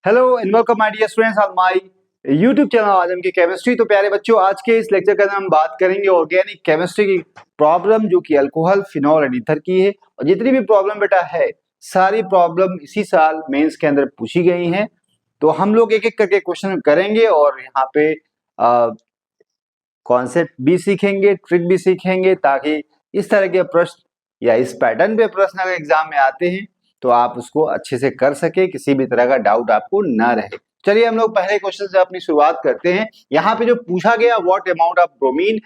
Hello and welcome my dear students on my YouTube channel Azam की chemistry. तो प्यारे बच्चों, आज के इस लेक्चर के अंदर हम बात करेंगे ऑर्गेनिक केमिस्ट्री की प्रॉब्लम जो कि अल्कोहल, फिनॉल एंड ईथर की है। और जितनी भी प्रॉब्लम बेटा है, सारी प्रॉब्लम इसी साल मेंस के अंदर पूछी गई हैं। तो हम लोग एक एक करके क्वेश्चन करेंगे और यहाँ पे कॉन्सेप्ट भी सीखेंगे, ट्रिक भी सीखेंगे, ताकि इस तरह के प्रश्न या इस पैटर्न पे प्रश्न अगर एग्जाम में आते हैं तो आप उसको अच्छे से कर सके, किसी भी तरह का डाउट आपको ना रहे। चलिए हम लोग पहले क्वेश्चन से अपनी शुरुआत करते हैं। यहाँ पे जो पूछा गया, what amount of bromine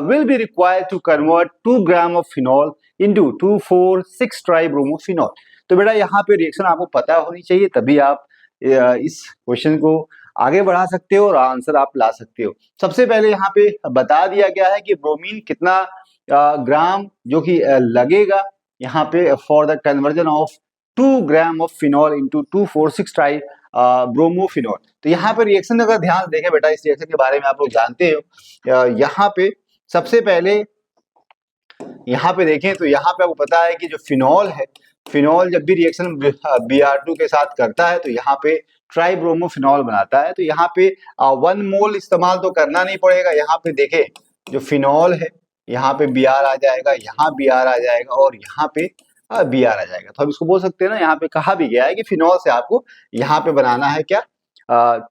will be required to convert 2 gram of phenol into 2,4,6 tribromophenol. तो बेटा यहाँ पे रिएक्शन आपको पता होनी चाहिए, तभी आप इस क्वेश्चन को आगे बढ़ा सकते हो और आंसर आप ला सकते हो। सबसे पहले यहाँ पे बता दिया गया है कि ब्रोमीन कितना ग्राम जो कि लगेगा यहाँ पे for the conversion of 2 gram of phenol into 2,4,6 try bromophenol. तो यहाँ पे रिएक्शन अगर ध्यान देखें बेटा, इस रिएक्शन के बारे में आप लोग जानते हो। यहाँ पे सबसे पहले यहाँ पे देखें तो यहाँ पे आपको पता है कि जो फिनॉल है, फिनॉल जब भी रिएक्शन Br2 के साथ करता है तो यहाँ पे ट्राइब्रोमोफिनॉल बनाता है। तो यहाँ पे 1 मोल इस्तेमाल तो करना नहीं पड़ेगा। यहाँ पे देखें जो फिनॉल है, यहाँ पे Br आ जाएगा, यहाँ Br आ जाएगा और यहाँ पे Br आ जाएगा। तो हम इसको बोल सकते हैं ना, यहाँ पे कहा भी गया है कि फिनॉल से आपको यहाँ पे बनाना है क्या,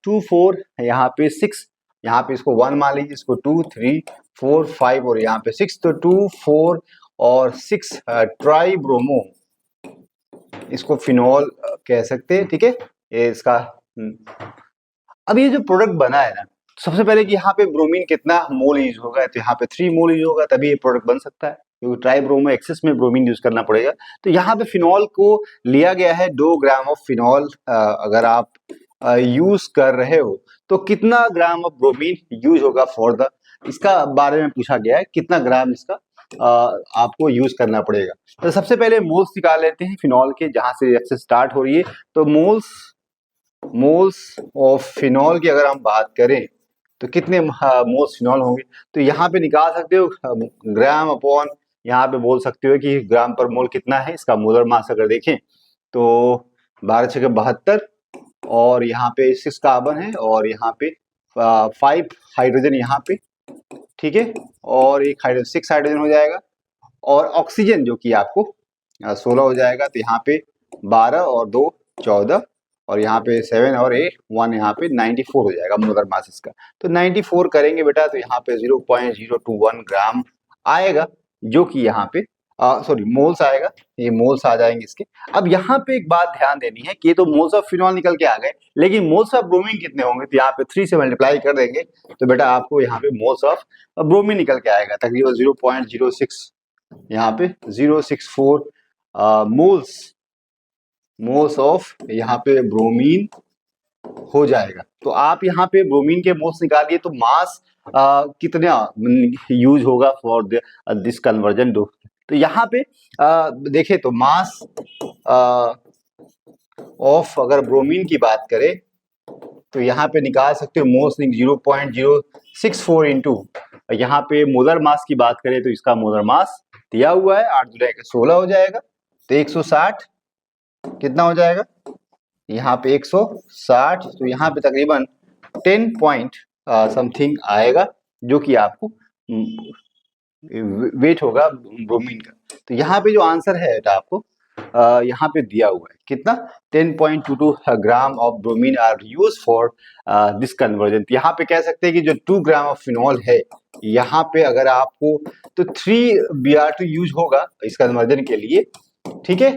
2 4 यहाँ पे 6, यहाँ पे इसको 1 मान लीजिए, इसको 2 3 4 5 और यहाँ पे 6। तो 2 4 और 6 ट्राइब्रोमो, इसको फिनॉल कह सकते हैं। ठीक है, ये इसका अब ये जो प्रोडक्ट बना है ना, सबसे पहले कि यहाँ पे ब्रोमीन कितना मोल यूज होगा, तो यहाँ पे 3 मोल यूज होगा, तभी ये प्रोडक्ट बन सकता है, क्योंकि ट्राइब्रोमो एक्सेस में ब्रोमीन यूज करना पड़ेगा। तो यहाँ पे फिनॉल को लिया गया है 2 ग्राम ऑफ फिनॉल। अगर आप यूज कर रहे हो तो कितना ग्राम ऑफ ब्रोमीन यूज होगा फॉर द, इसका बारे में पूछा गया है, कितना ग्राम इसका आपको यूज करना पड़ेगा। तो सबसे पहले मोल्स निकाल लेते हैं फिनॉल के, जहां से रिएक्शन स्टार्ट हो रही है। तो मोल्स ऑफ फिनॉल की अगर हम बात करें तो कितने मोल्स फिनॉल होंगे, तो यहाँ पे निकाल सकते हो ग्राम अपॉन, यहाँ पे बोल सकते हो कि ग्राम पर मोल कितना है। इसका मोलर मास अगर देखें तो 12×72 और यहाँ पे 6 कार्बन है और यहाँ पे 5 हाइड्रोजन यहाँ पे, ठीक है, और एक हाइड्रोजन 6 हाइड्रोजन हो जाएगा और ऑक्सीजन जो कि आपको 16 हो जाएगा। तो यहाँ पे 12 और 2 14 और यहाँ पे 7 और 8 1, यहाँ पे 94 हो जाएगा मोलर मास इसका। तो 94 करेंगे बेटा तो यहाँ पे 0.021 ग्राम आएगा, जो कि यहाँ पे सॉरी मोल्स आएगा, ये मोल्स आ जाएंगे इसके। अब यहाँ पे एक बात ध्यान देनी है कि ये तो मोल्स ऑफ फिनॉल निकल के आ गए, लेकिन मोल्स ऑफ ब्रोमीन कितने होंगे, तो यहाँ पे 3 से मल्टीप्लाई कर देंगे तो बेटा आपको यहाँ पे मोल्स ऑफ ब्रोमीन निकल के आएगा तकरीबन 0.06, यहाँ पे 064 मोल्स ऑफ यहाँ पे ब्रोमीन हो जाएगा। तो आप यहाँ पे ब्रोमीन के मोल्स निकालिए तो मास कितना यूज होगा फॉर दिस कन्वर्जन। तो यहाँ पे देखें तो मास ऑफ अगर ब्रोमीन की बात करें तो यहाँ पे निकाल सकते हो मोल्स 0.064 इंटू, यहाँ पे मोलर मास की बात करें तो इसका मोलर मास दिया हुआ है 8 जुलाई का 16 हो जाएगा। तो 160 कितना हो जाएगा, यहाँ पे 160, तो यहाँ पे तकरीबन 10 पॉइंट समथिंग आएगा, जो कि आपको वेट होगा ब्रोमीन का। तो यहाँ पे जो आंसर है बेटा आपको यहाँ पे दिया हुआ है कितना, 10.22 gram of bromine are use for this conversion. यहाँ पे कह सकते हैं कि जो 2 ग्राम ऑफ फिनॉल है, यहाँ पे अगर आपको तो 3 Br2 यूज होगा इस कन्वर्जन के लिए। ठीक है,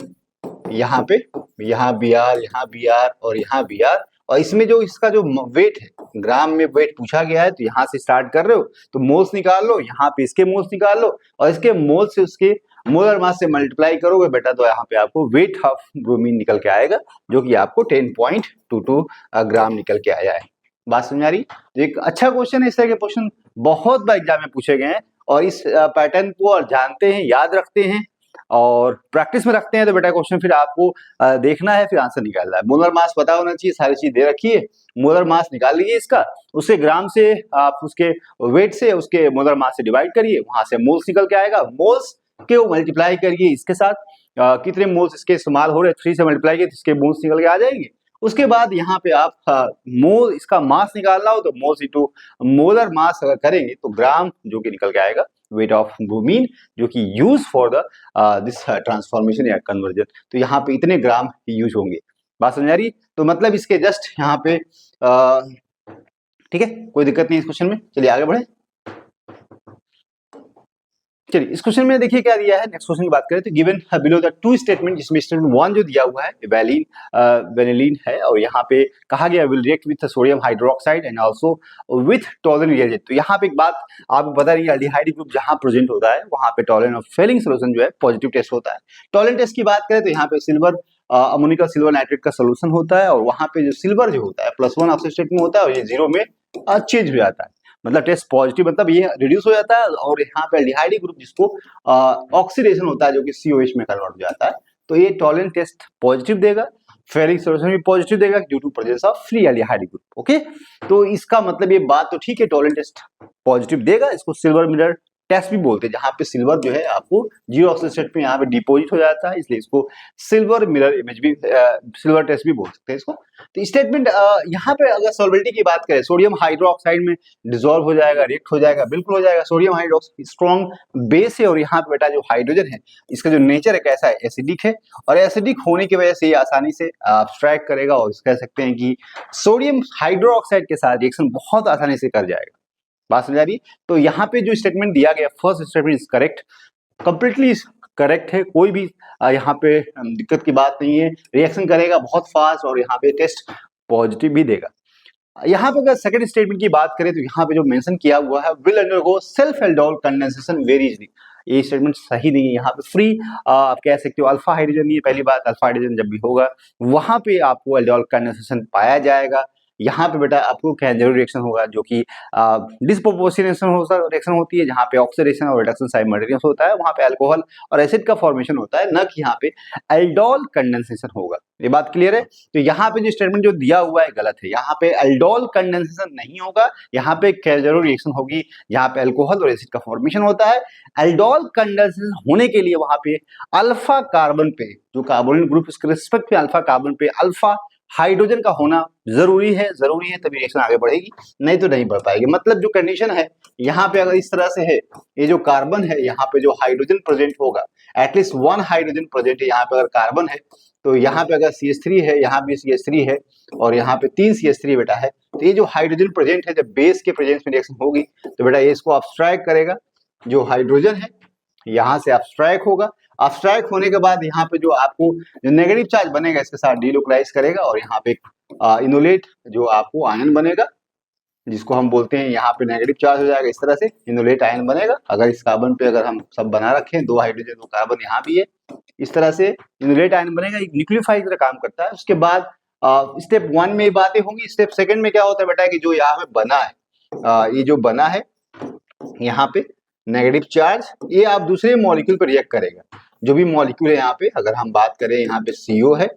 यहाँ पे यहाँ Br और यहाँ Br, और इसमें जो इसका जो वेट है, ग्राम में वेट पूछा गया है, तो यहाँ से स्टार्ट कर रहे हो तो मोल्स निकाल लो, यहाँ पे इसके मोल्स निकाल लो और इसके मोल से उसके मोलर मास से मल्टीप्लाई करोगे बेटा तो यहाँ पे आपको वेट ऑफ ब्रोमीन निकल के आएगा, जो कि आपको 10.22 ग्राम निकल के आया है। बात समझ आ रही? एक अच्छा क्वेश्चन है, इस तरह के क्वेश्चन बहुत बार एग्जाम में पूछे गए हैं और इस पैटर्न को जानते हैं, याद रखते हैं और प्रैक्टिस में रखते हैं तो बेटा क्वेश्चन फिर आपको देखना है, फिर आंसर निकालना है। मोलर मास पता होना चाहिए, सारी चीज दे रखी है, मोलर मास निकाल लीजिए इसका, उससे ग्राम से आप उसके वेट से उसके मोलर मास से डिवाइड करिए, वहां से मोल्स निकल के आएगा, मोल्स के मल्टीप्लाई करिए इसके साथ, कितने मोल्स इसके इस्तेमाल हो रहे हैं, 3 से मल्टीप्लाई किए तो इसके मोल्स निकल के आ जाएंगे उसके बाद यहाँ पे आप मोल, इसका मास निकालना हो तो मोल्स इंटू मोलर मास अगर करेंगे तो ग्राम जो कि निकल के आएगा, वेट ऑफ ब्रोमीन, जो कि use for the this transformation या कन्वर्जन। तो यहाँ पे इतने ग्राम यूज होंगे। बात समझ आ रही? तो मतलब इसके जस्ट यहाँ पे ठीक है, कोई दिक्कत नहीं इस क्वेश्चन में। चलिए आगे बढ़े। चलिए इस क्वेश्चन में देखिए क्या दिया है। नेक्स्ट क्वेश्चन की बात करें तो given below the two statement, जिसमें स्टेटमेंट 1 जो दिया हुआ है वैलिन वेनिलीन है, और यहाँ पे कहा गया will react with sodium hydroxide and also with Tollens reagent. तो यहाँ पे एक बात आपको पता नहीं, एल्डिहाइड ग्रुप जहाँ प्रेजेंट होता है वहाँ पे टोलन ऑफ फेलिंग सोल्यूशन जो है पॉजिटिव टेस्ट होता है। टोलन टेस्ट की बात करें तो यहाँ पे सिल्वर अमोनिका सिल्वर नाइट्रेट का सोल्यूशन होता है, और वहाँ पे जो सिल्वर जो होता है +1 ऑक्सीजन स्टेट में होता है, और ये 0 में चेंज हो जाता है। मतलब टेस्ट पॉजिटिव, मतलब ये रिड्यूस हो जाता है, और यहाँ पे एल्डिहाइड ग्रुप जिसको ऑक्सीडेशन होता है जो कि COH में कन्वर्ट हो जाता है, तो ये टोलेंट टेस्ट पॉजिटिव देगा। फेरिक सोल्यूशन भी पॉजिटिव देगा due to presence of free aldehyde group. Okay, तो इसका मतलब ये बात तो ठीक है, टोलेंट टेस्ट पॉजिटिव देगा। इसको सिल्वर मिरर टेस्ट भी बोलते हैं, जहां पे सिल्वर जो है आपको 0 ऑक्सीजन स्टेट में यहाँ पे डिपोजिट हो जाता है, इसलिए इसको सिल्वर मिरर इमेज भी सिल्वर टेस्ट भी बोल सकते हैं इसको। तो स्टेटमेंट यहाँ पे अगर सॉल्वेबिलिटी की बात करें, सोडियम हाइड्रोक्साइड में डिसॉल्व हो जाएगा, रिएक्ट हो जाएगा, बिल्कुल हो जाएगा। सोडियम हाइड्रोक्साइड स्ट्रॉन्ग बेस है, और यहाँ पे बेटा जो हाइड्रोजन है इसका जो नेचर है कैसा है, एसिडिक है, और एसिडिक होने की वजह से ये आसानी से अब्स्ट्रैक्ट करेगा, और कह सकते हैं कि सोडियम हाइड्रोक्साइड के साथ रिएक्शन बहुत आसानी से कर जाएगा। बात समझ आ रही? तो यहाँ पे जो स्टेटमेंट दिया गया, first statement is correct, completely correct है, कोई भी यहाँ पे दिक्कत की बात नहीं है। रिएक्शन करेगा बहुत फास्ट, और यहाँ पे टेस्ट पॉजिटिव भी देगा। यहाँ पे अगर सेकंड स्टेटमेंट की बात करें तो यहाँ पे जो मेंशन किया हुआ है will undergo self aldol condensation very easily, ये स्टेटमेंट सही नहीं है। यहाँ पे फ्री आप कह सकते हो अल्फा हाइड्रोजन नहीं है। पहली बात, अल्फा हाइड्रोजन जब भी होगा वहां पे आपको एल्डोल कंडेंसेशन पाया जाएगा। यहाँ पे बेटा आपको क्या जरूर रिएक्शन होगा, जो कि डिस्प्रोपोर्शनेशन रिएक्शन होती है, जहाँ पे ऑक्सीडेशन और रिडक्शन साइमल्टेनियस होता है, वहां पे अल्कोहल और एसिड का फॉर्मेशन होता है, न कि यहाँ पे एल्डोल कंडेंसेशन होगा। ये बात क्लियर है? तो यहाँ पे जो स्टेटमेंट जो दिया हुआ है गलत है। यहाँ पे एल्डोल कंडेंसेशन नहीं होगा, यहाँ पे जरूर रिएक्शन होगी यहाँ पे अल्कोहल और एसिड का फॉर्मेशन होता है। एल्डोल कंडेंसेशन होने के लिए वहां पे अल्फा कार्बन पे जो कार्बोनिल ग्रुप इसके रिस्पेक्ट में अल्फा कार्बन पे अल्फा हाइड्रोजन का होना जरूरी है तभी रिएक्शन आगे बढ़ेगी, नहीं तो नहीं बढ़ पाएगी। मतलब जो कंडीशन है यहाँ पे अगर इस तरह से है, ये जो कार्बन है यहाँ पे जो हाइड्रोजन प्रेजेंट होगा, एटलीस्ट 1 हाइड्रोजन प्रेजेंट है यहाँ पे अगर कार्बन है, तो यहाँ पे अगर CH3 है, यहाँ भी CH3 है, और यहाँ पे 3 CH3 बेटा है, तो ये जो हाइड्रोजन प्रेजेंट है जब बेस के प्रेजेंस में रिएक्शन होगी तो बेटा ये इसको अब्स्ट्रैक्ट करेगा, जो हाइड्रोजन है यहाँ से अब्स्ट्रैक्ट होगा। अब्स्ट्रैक्ट होने के बाद यहाँ पे जो आपको जो नेगेटिव चार्ज बनेगा इसके साथ डीलोकलाइज करेगा, और यहाँ पे इनोलेट जो आपको आयन बनेगा, जिसको हम बोलते हैं यहाँ पे नेगेटिव चार्ज हो जाएगा, इस तरह से इनोलेट आयन बनेगा। अगर इस कार्बन पे अगर हम सब बना रखें, 2 हाइड्रोजन 2 कार्बन यहाँ भी है, इस तरह से इनोलेट आयन बनेगा, एक न्यूक्लियोफाइल की तरह काम करता है। उसके बाद स्टेप 1 में बातें होंगी। स्टेप 2 में क्या होता है बेटा कि जो यहाँ पे बना है, ये जो बना है यहाँ पे नेगेटिव चार्ज, ये आप दूसरे मॉलिक्यूल पर रिएक्ट करेगा। जो भी मॉलिक्यूल है यहाँ पे, अगर हम बात करें यहाँ पे CO है,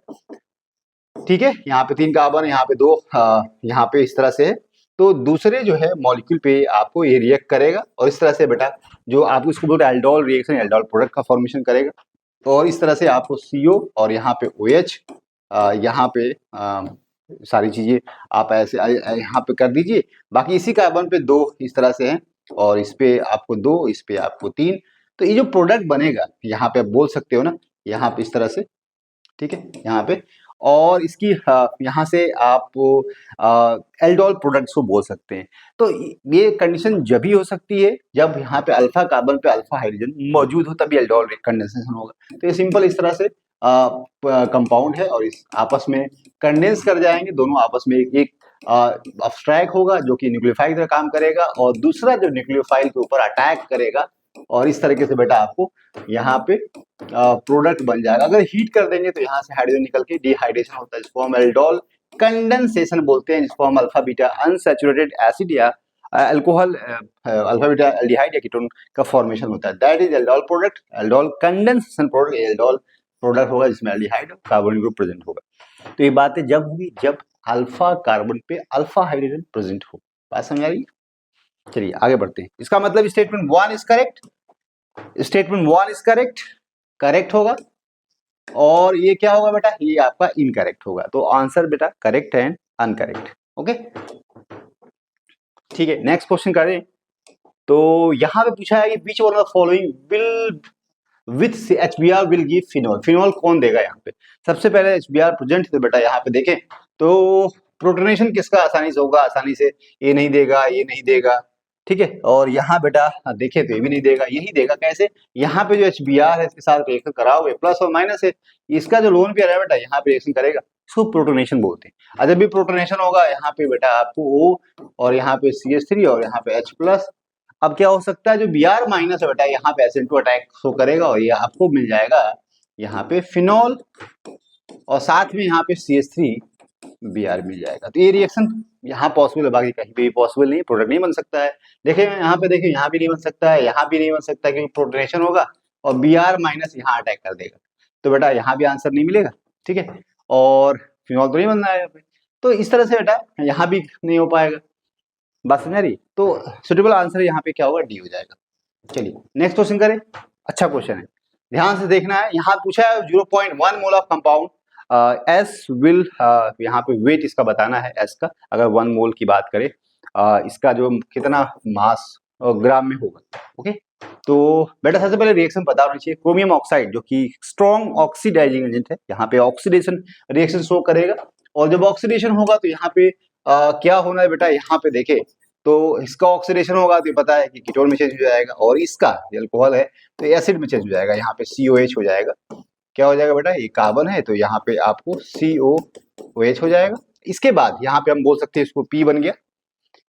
ठीक है, यहाँ पे 3 कार्बन, यहाँ पे 2, यहाँ पे इस तरह से है, तो दूसरे जो है मॉलिक्यूल पे आपको ये रिएक्ट करेगा, और इस तरह से बेटा जो आपको इसको बोलते हैं एल्डोल रिएक्शन, एल्डोल प्रोडक्ट का फॉर्मेशन करेगा, और इस तरह से आपको CO और यहाँ पे OH, यहाँ पे सारी चीजें आप ऐसे यहाँ पे कर दीजिए। बाकी इसी कार्बन पे 2 इस तरह से हैं, और इस पे आपको 2, इस पे आपको 3, तो ये जो प्रोडक्ट बनेगा यहाँ पे आप बोल सकते हो ना, यहाँ पे इस तरह से, ठीक है, यहाँ पे, और इसकी यहाँ से आप एल्डोल प्रोडक्ट्स को बोल सकते हैं। तो ये कंडीशन जब ही हो सकती है जब यहाँ पे अल्फा कार्बन पे अल्फा हाइड्रोजन मौजूद हो, तभी एल्डोल कंडेंसेशन होगा। तो ये सिंपल इस तरह से कंपाउंड है, और इस आपस में कंडेंस कर जाएंगे, दोनों आपस में एक अब्स्ट्रैक्ट होगा जो कि न्यूक्लियोफाइल की तरह काम करेगा, और दूसरा जो न्यूक्लियोफाइल के ऊपर अटैक करेगा, और इस तरीके से बेटा आपको यहाँ पे प्रोडक्ट बन जाएगा। अगर हीट कर देंगे तो यहाँ से हाइड्रोजन निकल के डिहाइड्रेशन होता है, जिसको हम एल्डोल कंडेंसेशन बोलते हैं, जिसको हम अल्फा बीटा अनसैचुरेटेड एसिड या अल्कोहल अल्फा बीटा एल्डिहाइड या कीटोन का फॉर्मेशन होता है, that is aldol product. Aldol condensation product aldol product होगा जिसमें एल्डिहाइड कार्बोनिल ग्रुप प्रेजेंट होगा। तो ये बातें जब होगी जब अल्फा कार्बन पे अल्फा हाइड्रोजन प्रेजेंट हो। बात समझ आ रही? चलिए आगे बढ़ते हैं। इसका मतलब statement 1 is correct, statement 1 is correct, correct होगा। और ये क्या होगा बेटा, ये आपका इनकरेक्ट होगा। तो आंसर बेटा करेक्ट एंड अनकरेक्ट। ओके, ठीक है, नेक्स्ट क्वेश्चन करें। तो यहाँ पे पूछा है कि which one of the following will with HBr will give phenol. Phenol कौन देगा यहाँ पे? सबसे पहले HBr प्रेजेंट है बेटा, यहाँ पे देखें तो प्रोटोनेशन किसका आसानी से होगा, आसानी से ये नहीं देगा, ये नहीं देगा, ठीक है। और यहाँ बेटा देखें तो ये भी नहीं देगा, यही देगा। कैसे? यहाँ पे जो HBr है इसके साथ रिएक्शन कराओगे, प्लस और माइनस है, इसका जो लोन पेयर है बेटा यहाँ पे रिएक्शन करेगा, इसको प्रोटोनेशन बोलते हैं। और जब भी प्रोटोनेशन होगा यहाँ पे बेटा आपको O और यहाँ पे CH3 और यहाँ पे H प्लस। अब क्या हो सकता है, जो Br माइनस है बेटा यहाँ पे SN2 अटैक शो करेगा और ये आपको मिल जाएगा यहाँ पे फिनॉल, और साथ में यहाँ पे CH3 Br मिल जाएगा। तो ये रिएक्शन यहाँ पॉसिबल है, बाकी कहीं भी पॉसिबल नहीं, प्रोडक्ट नहीं बन सकता है। देखिए यहाँ पे देखिए, यहाँ भी नहीं बन सकता है, यहाँ भी नहीं बन सकता, क्योंकि प्रोटोनेशन होगा और Br माइनस यहाँ अटैक कर देगा, तो बेटा यहाँ भी आंसर नहीं मिलेगा, ठीक है। और फिनॉल तो नहीं बनना है यहाँ पे, तो इस तरह से बेटा यहाँ भी नहीं हो पाएगा। बात समझ आ रही? तो सुटेबल आंसर यहाँ पे क्या होगा, डी हो जाएगा। चलिए नेक्स्ट क्वेश्चन करें। अच्छा क्वेश्चन है, ध्यान से देखना है। यहाँ पूछा है 0.1 mole of compound S will, यहाँ पे वेट इसका बताना है एस का, अगर 1 मोल की बात करें, इसका जो कितना मास ग्राम में होगा। ओके, तो बेटा सबसे पहले रिएक्शन पता होना चाहिए। क्रोमियम ऑक्साइड जो कि स्ट्रॉन्ग ऑक्सीडाइजिंग एजेंट है, यहाँ पे ऑक्सीडेशन रिएक्शन शो करेगा, और जब ऑक्सीडेशन होगा तो यहाँ पे क्या होना है बेटा, यहाँ पे देखे तो इसका ऑक्सीडेशन होगा तो पता है कि कीटोन में चेंज हो जाएगा, और इसका अल्कोहल है तो एसिड में चेंज हो जाएगा, यहाँ पे COH हो जाएगा। क्या हो जाएगा बेटा, ये कार्बन है तो यहाँ पे आपको COOH हो जाएगा। इसके बाद यहाँ पे हम बोल सकते हैं इसको P बन गया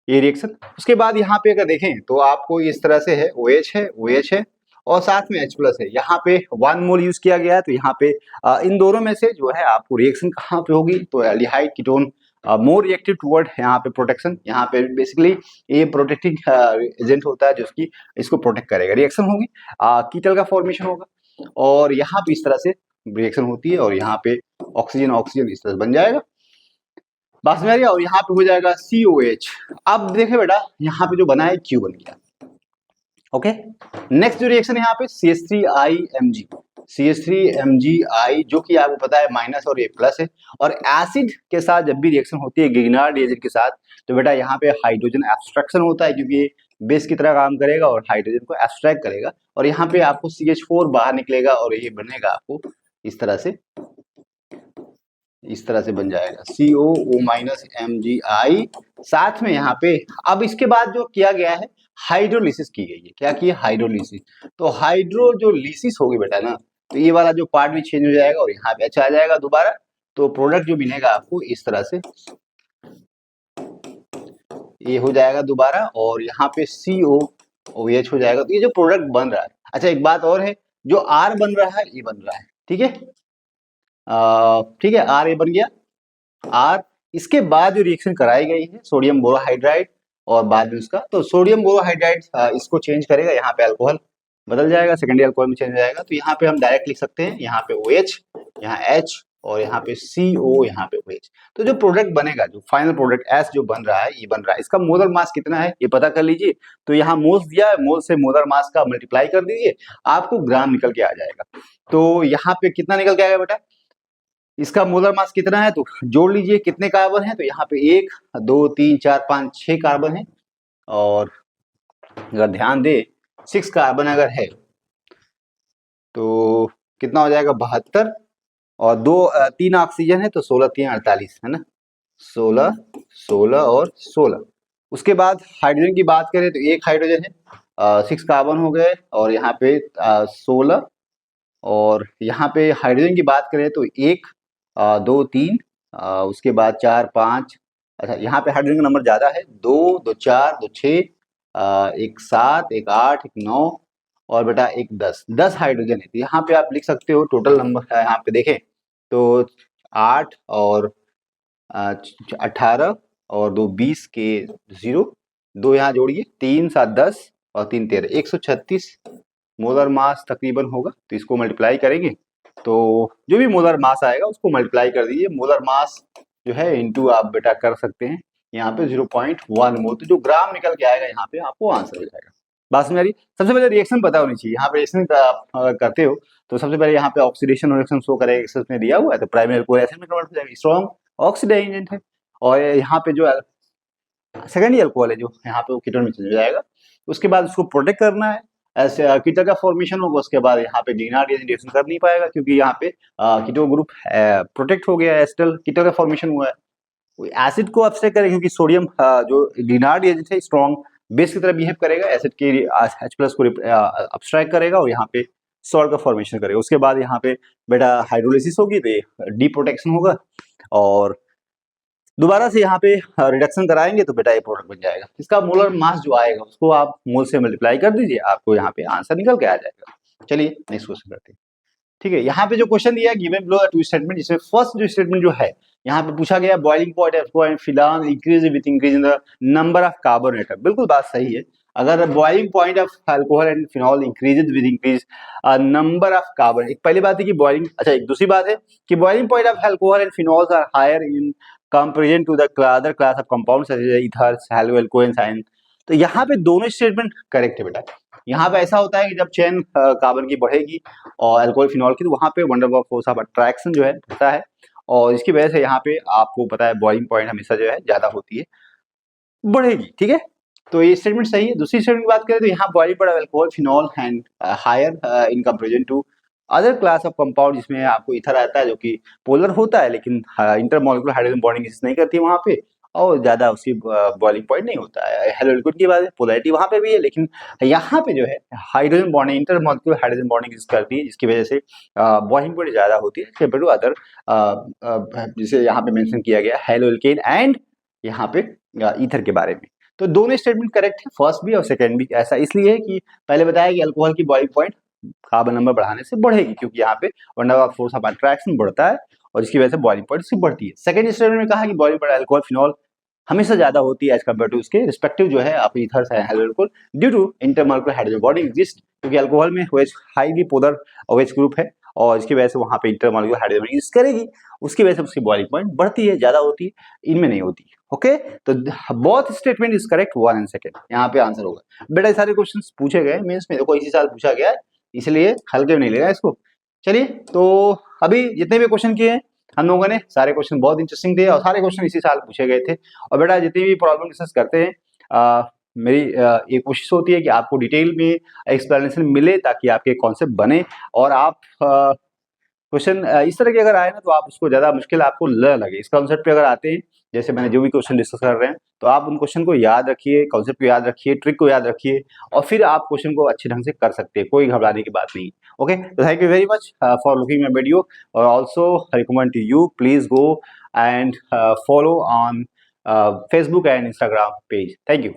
ये रिएक्शन। उसके बाद यहाँ पे अगर देखें तो आपको इस तरह से है, OH है, OH है और साथ में H प्लस है। यहाँ पे 1 मोल यूज किया गया है, तो यहाँ पे इन दोनों में से जो है आपको रिएक्शन कहाँ पे होगी, तो aldehyde ketone more reactive toward यहाँ पे प्रोटेक्शन। यहाँ पे बेसिकली ये प्रोटेक्टिंग एजेंट होता है जो इसको प्रोटेक्ट करेगा। रिएक्शन होगी, कीटल का फॉर्मेशन होगा और यहाँ पे इस तरह से रिएक्शन होती है और यहाँ पे ऑक्सीजन ऑक्सीजन इस तरह से बन जाएगा, बात समझ आ रही है। और यहाँ पे हो जाएगा COH। अब देखे बेटा यहाँ पे जो बना है Q बन गया। ओके, नेक्स्ट जो रिएक्शन है यहाँ पे CH3IMG, CH3MgI जो कि आपको पता है माइनस और ये प्लस है। और एसिड के साथ जब भी रिएक्शन होती है गिगनार्ड एसिड के साथ, तो बेटा यहाँ पे हाइड्रोजन एब्स्ट्रैक्शन होता है, क्योंकि ये बेस की तरह काम करेगा और हाइड्रोजन को एब्स्ट्रैक्ट करेगा, और यहाँ पे आपको CH4 बाहर निकलेगा और ये बनेगा आपको इस तरह से, इस तरह से बन जाएगा COO-MgI। साथ में यहाँ पे अब इसके बाद जो किया गया है हाइड्रोलिसिस की गई है। क्या की है, हाइड्रोलिसिस। तो हाइड्रो जो लिसिस होगी बेटा ना, तो ये वाला जो पार्ट भी चेंज हो जाएगा और यहाँ पे अच्छा आ जाएगा दोबारा, तो प्रोडक्ट जो मिलेगा आपको इस तरह से ये हो जाएगा दोबारा, और यहाँ पे COOH हो जाएगा। तो ये जो प्रोडक्ट बन रहा है, अच्छा एक बात और है, जो R बन रहा है ये बन रहा है, ठीक है, ठीक है, R ये बन गया R। इसके बाद जो रिएक्शन कराई गई है सोडियम बोरोहाइड्राइड और बाद में उसका, तो सोडियम बोरोहाइड्राइड इसको चेंज करेगा, यहाँ पे अल्कोहल बदल जाएगा, सेकेंडरी अल्कोहल में चेंज हो जाएगा। तो यहाँ पे हम डायरेक्ट लिख सकते हैं, यहाँ पे OH, यहाँ H और यहाँ पे CO, यहाँ पे OH। तो जो प्रोडक्ट बनेगा, जो फाइनल प्रोडक्ट S जो बन रहा है, ये बन रहा है, इसका मोलर मास कितना है ये पता कर लीजिए। तो यहाँ मोल्स दिया है, मोल से मोलर मास का मल्टीप्लाई कर दीजिए, आपको ग्राम निकल के आ जाएगा। तो यहाँ पे कितना निकल के आएगा बेटा, इसका मोलर मास कितना है, तो जोड़ लीजिए कितने कार्बन है, तो यहाँ पे 1 2 3 4 5 6 कार्बन है, और अगर ध्यान दे 6 कार्बन अगर है तो कितना हो जाएगा 72, और 3 ऑक्सीजन है तो 16 3 48 है ना, 16 16 और 16। उसके बाद हाइड्रोजन की बात करें तो एक हाइड्रोजन है, 6 कार्बन हो गए, और यहाँ पे 16, और यहाँ पे हाइड्रोजन की बात करें तो 1 2 3, उसके बाद 4 5, अच्छा यहाँ पे हाइड्रोजन का नंबर ज्यादा है, 2 2 4 2 6, 1 7 1 8 1 9, और बेटा 1 10 हाइड्रोजन है। तो यहाँ पे आप लिख सकते हो टोटल नंबर, यहाँ पे देखें तो 8 और 18 और 2 20 के 0, 2 यहाँ जोड़िए, 3 7 10 और 3 13, 136 मोलर मास तकरीबन होगा। तो इसको मल्टीप्लाई करेंगे तो जो भी मोलर मास आएगा उसको मल्टीप्लाई कर दीजिए, मोलर मास जो है इनटू आप बेटा कर सकते हैं यहाँ पे 0.1 मोल, तो जो ग्राम निकल के आएगा यहाँ पे आपको आंसर हो जाएगा। बात समझ आ रही है? सबसे पहले रिएक्शन पता होनी चाहिए। यहाँ पे रिएक्शन करते हो तो सबसे पहले यहाँ पे ऑक्सीडेशन रिएक्शन शो करेगा, इसमें दिया हुआ है, तो प्राइमरी अल्कोहल एसिड में कन्वर्ट हो जाएगा, स्ट्रॉन्ग ऑक्सीडाइजिंग एजेंट है। और यहाँ पे जो सेकेंडरी अल्कोहल है जो यहाँ पे वो कीटोन में चले जाएगा। उसके बाद उसको प्रोटेक्ट करना है, ऐसे कीटो का फॉर्मेशन होगा, उसके बाद यहाँ पे डीएनआर रिएक्शन कर नहीं पाएगा क्योंकि यहाँ पे कीटो ग्रुप प्रोटेक्ट हो गया है, एस्टल कीटो का फॉर्मेशन हुआ है। एसिड को अपस्ट्रैक्ट करेगा क्योंकि सोडियम जो डीएनआर रिएजेंट है स्ट्रॉन्ग बेस की तरह बिहेव करेगा, एसिड के H+ को अपस्ट्रैक्ट करेगा और यहाँ पे सॉल्ट का फॉर्मेशन करेगा। उसके बाद यहाँ पे बेटा हाइड्रोलिसिस होगी तो डी प्रोटेक्शन होगा और दोबारा से यहाँ पे रिडक्शन कराएंगे तो बेटा ये प्रोडक्ट बन जाएगा। इसका मोलर मास जो आएगा उसको आप मोल से मल्टीप्लाई कर दीजिए, आपको यहाँ पे आंसर निकल के आ जाएगा। चलिए नेक्स्ट क्वेश्चन करते हैं। ठीक है, यहाँ पे जो क्वेश्चन दिया है गिवन बिलो टू स्टेटमेंट, जिसमें फर्स्ट जो स्टेटमेंट जो है यहाँ पे पूछा गया boiling point phenol increase with increase in the number of carbon atom. बिल्कुल बात सही है, अगर boiling point of alcohol and phenol increases with increase number of carbon, एक पहली बात है कि बॉइलिंग, अच्छा एक दूसरी बात है कि boiling point of alcohol and phenols are higher in comparison to the other class of compounds such as ethers, halo, alcohol, ion. तो यहाँ पे दोनों स्टेटमेंट करेक्ट है बेटा। यहाँ पे ऐसा होता है कि जब चेन कार्बन की बढ़ेगी और अल्कोहल फिनॉल की, तो वहाँ पे वंडर वाल फोर्स ऑफ अट्रैक्शन जो है होता है और इसकी वजह से यहाँ पे आपको पता है बॉइलिंग पॉइंट हमेशा जो है ज्यादा होती है, बढ़ेगी। ठीक है, तो ये स्टेटमेंट सही है। दूसरी स्टेटमेंट की बात करें तो यहाँ boiling point of alcohol phenol and higher in comparison to other class of compound, जिसमें आपको ईथर आता है जो कि पोलर होता है लेकिन इंटरमॉलिक्यूलर हाइड्रोजन बॉन्डिंग नहीं करती है वहाँ पे और ज्यादा उसकी बॉइलिंग पॉइंट नहीं होता है। हेलो लिक्विड की बात है, पोलैरिटी वहाँ पे भी है लेकिन यहाँ पे जो है hydrogen bonding, intermolecular hydrogen bonding करती है, जिसकी वजह से बॉइलिंग पॉइंट ज्यादा होती है कंपेयर टू अदर, जिसे यहाँ पे मेंशन किया गया हेलो एल्केन एंड यहाँ पे ईथर के बारे में। तो दोनों स्टेटमेंट करेक्ट है, फर्स्ट भी और सेकंड भी। ऐसा इसलिए है कि पहले बताया कि अल्कोहल की बॉइलिंग पॉइंट कार्बन नंबर बढ़ाने से बढ़ेगी क्योंकि यहाँ पे one of force of attraction बढ़ता है और इसकी वजह से बॉइलिंग पॉइंट से बढ़ती है। सेकंड स्टेटमेंट में कहा कि बॉइलिंग पॉइंट अल्कोहल फिनॉल हमेशा ज्यादा होती है एज कम्पेयर टू उसके रिस्पेक्टिव जो है आप ईथर्स है alcohol due to intermolecular hydrogen bonding exist, क्योंकि अल्कोहल में OH highly polar OH group है और इसकी वजह से वहाँ पे इंटरमॉलिक्यूलर हाइड्रोजन बॉन्डिंग एग्जिस्ट करेगी, उसकी वजह से उसकी बॉइलिंग पॉइंट बढ़ती है, ज्यादा होती है, इनमें नहीं होती। ओके, तो both statement is correct, 1 and second यहाँ पे आंसर होगा। बेटा सारे क्वेश्चंस पूछे गए मींस में, देखो इसी साल पूछा गया है इसलिए हल्के में नहीं लेगा इसको। चलिए, तो अभी जितने भी क्वेश्चन किए हैं हम लोगों ने, सारे क्वेश्चन बहुत इंटरेस्टिंग थे और सारे क्वेश्चन इसी साल पूछे गए थे। और बेटा जितनी भी प्रॉब्लम डिस्कस करते हैं मेरी ये कोशिश होती है कि आपको डिटेल में एक्सप्लेनेशन मिले ताकि आपके कॉन्सेप्ट बने और आप क्वेश्चन इस तरह के अगर आए ना तो आप उसको ज्यादा मुश्किल आपको न लगे। इस कॉन्सेप्ट पे अगर आते हैं, जैसे मैंने जो भी क्वेश्चन डिस्कस कर रहे हैं, तो आप उन क्वेश्चन को याद रखिए, कॉन्सेप्ट को याद रखिए, ट्रिक को याद रखिए और फिर आप क्वेश्चन को अच्छे ढंग से कर सकते हैं, कोई घबराने की बात नहीं। ओके, तो thank you very much for looking my video और also recommend to you please go and follow on Facebook and Instagram page. Thank you.